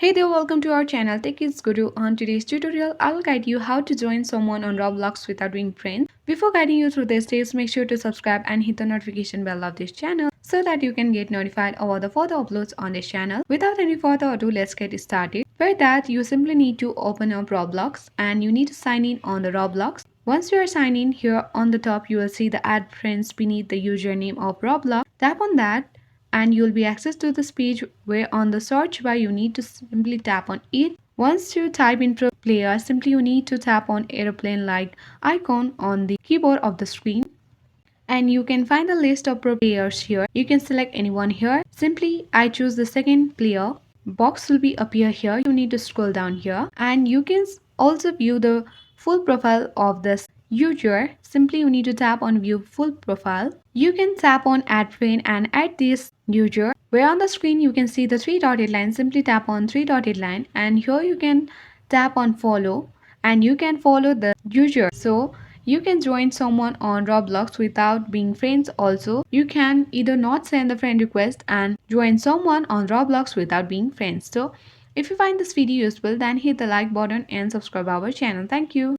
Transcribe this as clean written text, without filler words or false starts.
Hey there, welcome to our channel Tech is Guru. On today's tutorial, I'll guide you how to join someone on Roblox without being friends. Before guiding you through this steps, make sure to subscribe and hit the notification bell of this channel so that you can get notified about the further uploads on this channel. Without any further ado, let's get started. For that, you simply need to open up Roblox and you need to sign in on the Roblox. Once you are signed in, here on the top you will see the add friends beneath the username of Roblox. Tap on that and you'll be accessed to this page where on the search bar you need to simply tap on it. Once you type in pro player, simply you need to tap on airplane like icon on the keyboard of the screen and you can find the list of pro players here. You can select anyone here. Simply I choose the second player. Box will be appear here. You need to scroll down here and you can also view the full profile of this user. Simply you need to tap on view full profile. You can tap on add friend and add this user. Where on the screen you can see the three dotted line. Simply tap on three dotted line and here you can tap on follow and you can follow the user. So you can join someone on Roblox without being friends also. You can either not send the friend request and join someone on Roblox without being friends. So if you find this video useful, then hit the like button and subscribe our channel. Thank you.